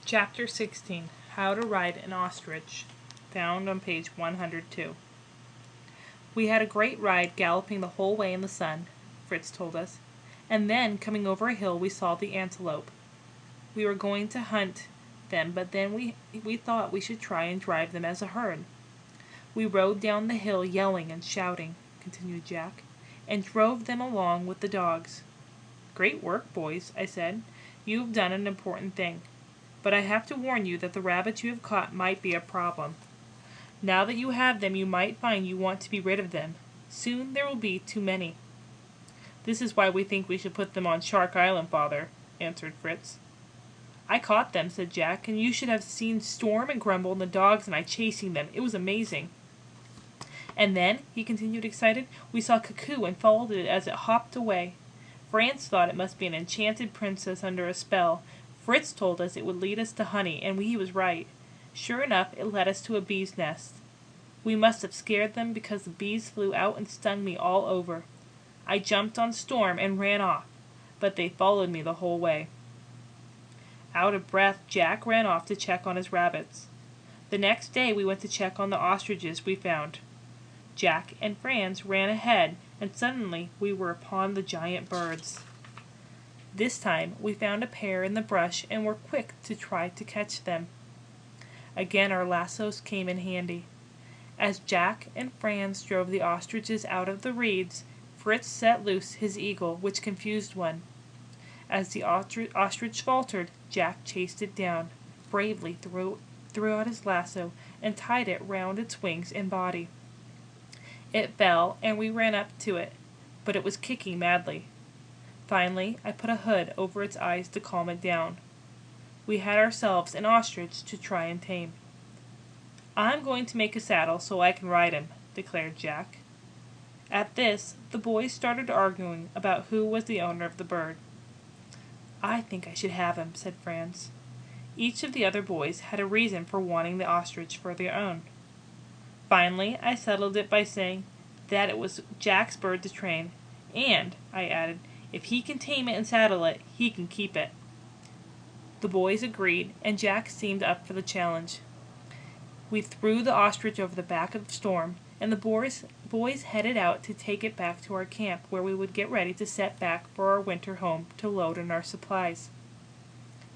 Chapter 16. How to Ride an Ostrich, found on page 102. We had a great ride, galloping the whole way in the sun, Fritz told us, and then, coming over a hill, we saw the antelope. We were going to hunt them, but then we thought we should try and drive them as a herd. We rode down the hill yelling and shouting, continued Jack, and drove them along with the dogs. Great work, boys, I said. You have done an important thing. But I have to warn you that the rabbits you have caught might be a problem. Now that you have them, you might find you want to be rid of them. Soon there will be too many. This is why we think we should put them on Shark Island, Father, answered Fritz. I caught them, said Jack, and you should have seen Storm and Grumble and the dogs and I chasing them. It was amazing. And then, he continued excited, we saw Cuckoo and followed it as it hopped away. Franz thought it must be an enchanted princess under a spell. Fritz told us it would lead us to honey, and he was right. Sure enough, it led us to a bee's nest. We must have scared them because the bees flew out and stung me all over. I jumped on Storm and ran off, but they followed me the whole way. Out of breath, Jack ran off to check on his rabbits. The next day we went to check on the ostriches we found. Jack and Franz ran ahead, and suddenly we were upon the giant birds. This time we found a pair in the brush and were quick to try to catch them. Again our lassos came in handy. As Jack and Franz drove the ostriches out of the reeds, Fritz set loose his eagle, which confused one. As the ostrich faltered, Jack chased it down, bravely threw out his lasso, and tied it round its wings and body. It fell, and we ran up to it, but it was kicking madly. Finally, I put a hood over its eyes to calm it down. We had ourselves an ostrich to try and tame. I'm going to make a saddle so I can ride him, declared Jack. At this, the boys started arguing about who was the owner of the bird. I think I should have him, said Franz. Each of the other boys had a reason for wanting the ostrich for their own. Finally, I settled it by saying that it was Jack's bird to train, and, I added, if he can tame it and saddle it, he can keep it. The boys agreed, and Jack seemed up for the challenge. We threw the ostrich over the back of Storm, and the boys headed out to take it back to our camp, where we would get ready to set back for our winter home to load in our supplies.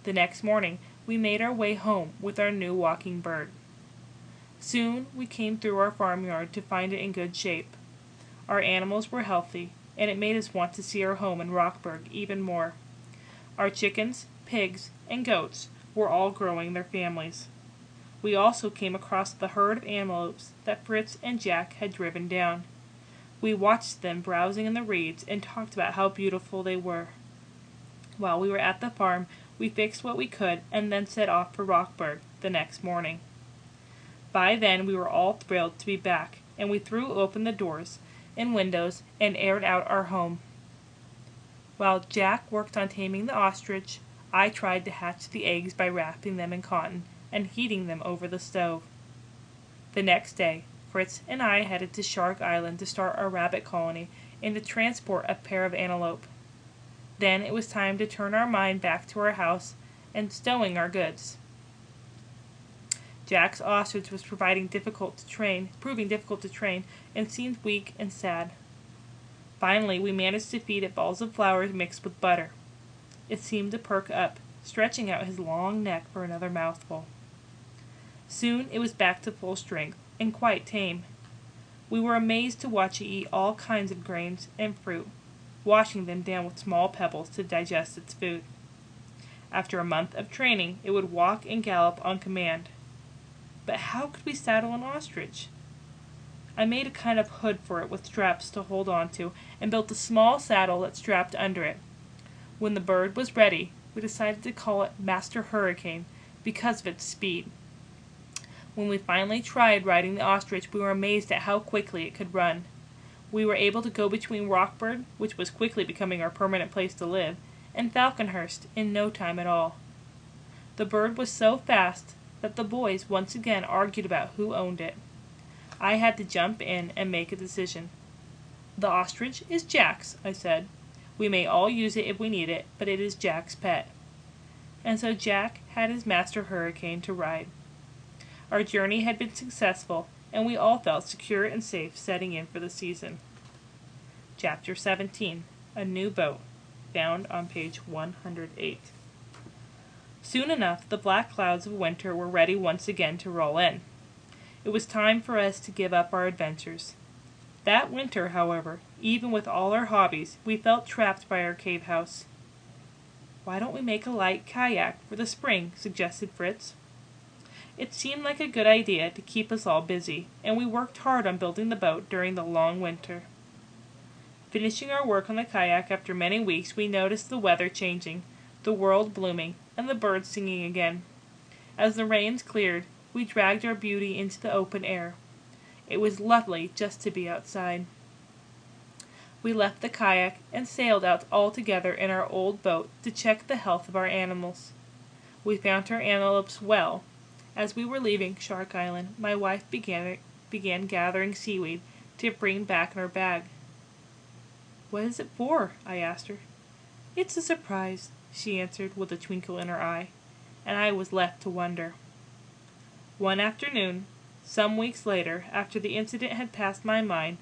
The next morning, we made our way home with our new walking bird. Soon we came through our farmyard to find it in good shape. Our animals were healthy, and it made us want to see our home in Rockburg even more. Our chickens, pigs, and goats were all growing their families. We also came across the herd of antelopes that Fritz and Jack had driven down. We watched them browsing in the reeds and talked about how beautiful they were. While we were at the farm, we fixed what we could and then set off for Rockburg the next morning. By then we were all thrilled to be back, and we threw open the doors and windows and aired out our home. While Jack worked on taming the ostrich, I tried to hatch the eggs by wrapping them in cotton and heating them over the stove. The next day, Fritz and I headed to Shark Island to start our rabbit colony and to transport a pair of antelope. Then it was time to turn our mind back to our house and stowing our goods. Jack's ostrich was proving difficult to train, and seemed weak and sad. Finally, we managed to feed it balls of flour mixed with butter. It seemed to perk up, stretching out his long neck for another mouthful. Soon it was back to full strength, and quite tame. We were amazed to watch it eat all kinds of grains and fruit, washing them down with small pebbles to digest its food. After a month of training, it would walk and gallop on command. But how could we saddle an ostrich? I made a kind of hood for it with straps to hold on to, and built a small saddle that strapped under it. When the bird was ready, we decided to call it Master Hurricane, because of its speed. When we finally tried riding the ostrich, we were amazed at how quickly it could run. We were able to go between Rockburg, which was quickly becoming our permanent place to live, and Falconhurst in no time at all. The bird was so fast that the boys once again argued about who owned it. I had to jump in and make a decision. The ostrich is Jack's, I said. We may all use it if we need it, but it is Jack's pet. and so Jack had his Master Hurricane to ride. Our journey had been successful, and we all felt secure and safe setting in for the season. Chapter 17. A New Boat, found on page 108. Soon enough, the black clouds of winter were ready once again to roll in. It was time for us to give up our adventures. That winter, however, even with all our hobbies, we felt trapped by our cave house. "Why don't we make a light kayak for the spring?" suggested Fritz. It seemed like a good idea to keep us all busy, and we worked hard on building the boat during the long winter. Finishing our work on the kayak after many weeks, we noticed the weather changing, the world blooming, and the birds singing again. As the rains cleared, we dragged our beauty into the open air. It was lovely just to be outside. We left the kayak and sailed out all together in our old boat to check the health of our animals. We found our antelopes well. As we were leaving Shark Island, my wife began gathering seaweed to bring back in our bag. "What is it for?" I asked her. "It's a surprise," she answered with a twinkle in her eye, and I was left to wonder. One afternoon, some weeks later, after the incident had passed my mind,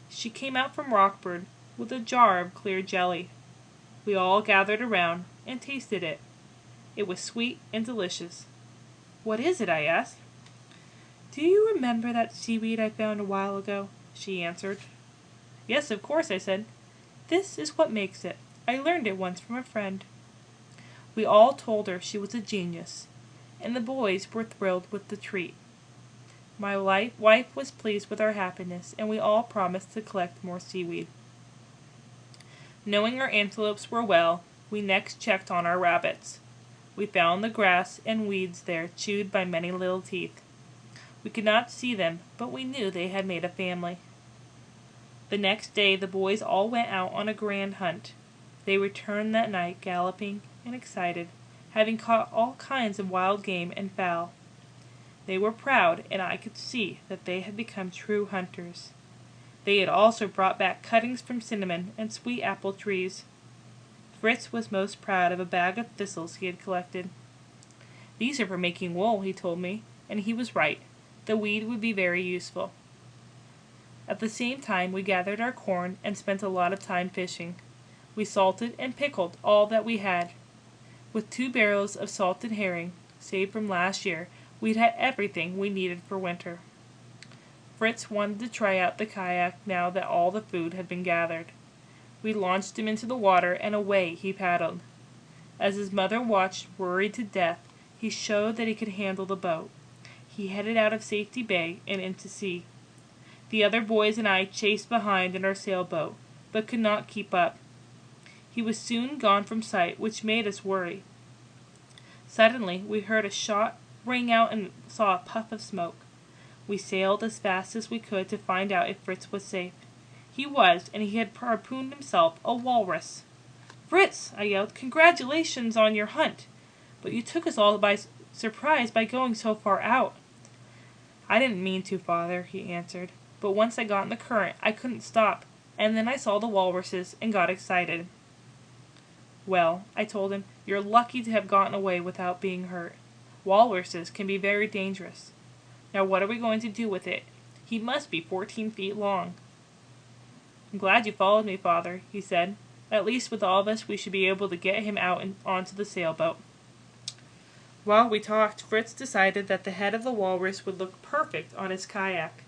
she came out from Rockford with a jar of clear jelly. We all gathered around and tasted it. It was sweet and delicious. "What is it?" I asked. "Do you remember that seaweed I found a while ago?" she answered. "Yes, of course," I said. "This is what makes it. I learned it once from a friend." We all told her she was a genius, and the boys were thrilled with the treat. My wife was pleased with our happiness, and we all promised to collect more seaweed. Knowing our antelopes were well, we next checked on our rabbits. We found the grass and weeds there chewed by many little teeth. We could not see them, but we knew they had made a family. The next day the boys all went out on a grand hunt. They returned that night galloping and excited, having caught all kinds of wild game and fowl. They were proud, and I could see that they had become true hunters. They had also brought back cuttings from cinnamon and sweet apple trees. Fritz was most proud of a bag of thistles he had collected. "These are for making wool," he told me, and he was right. The weed would be very useful. At the same time we gathered our corn and spent a lot of time fishing. We salted and pickled all that we had. With 2 barrels of salted herring, saved from last year, we'd had everything we needed for winter. Fritz wanted to try out the kayak now that all the food had been gathered. We launched him into the water, and away he paddled. As his mother watched, worried to death, he showed that he could handle the boat. He headed out of Safety Bay and into sea. The other boys and I chased behind in our sailboat, but could not keep up. He was soon gone from sight, which made us worry. Suddenly we heard a shot ring out and saw a puff of smoke. We sailed as fast as we could to find out if Fritz was safe. He was, and he had harpooned himself a walrus. "Fritz!" I yelled. "Congratulations on your hunt! But you took us all by surprise by going so far out." "I didn't mean to, Father," he answered. "But once I got in the current, I couldn't stop, and then I saw the walruses and got excited." "Well," I told him, "you're lucky to have gotten away without being hurt. Walruses can be very dangerous. Now what are we going to do with it? He must be 14 feet long." "I'm glad you followed me, Father," he said. "At least with all of us we should be able to get him out and onto the sailboat." While we talked, Fritz decided that the head of the walrus would look perfect on his kayak.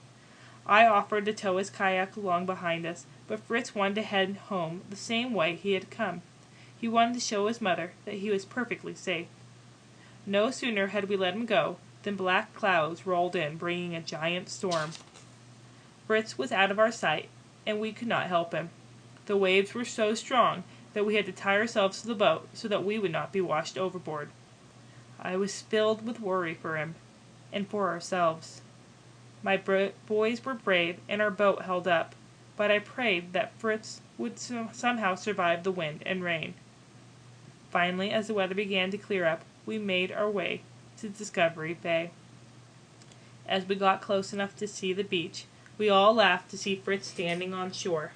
I offered to tow his kayak along behind us, but Fritz wanted to head home the same way he had come. He wanted to show his mother that he was perfectly safe. No sooner had we let him go than black clouds rolled in, bringing a giant storm. Fritz was out of our sight, and we could not help him. The waves were so strong that we had to tie ourselves to the boat so that we would not be washed overboard. I was filled with worry for him, and for ourselves. My boys were brave, and our boat held up, but I prayed that Fritz would somehow survive the wind and rain. Finally, as the weather began to clear up, we made our way to Discovery Bay. As we got close enough to see the beach, we all laughed to see Fritz standing on shore.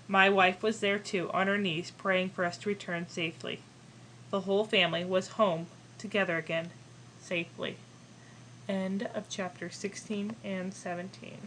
My wife was there too, on her knees, praying for us to return safely. The the whole family was home together again, safely. End of chapter 16 and 17.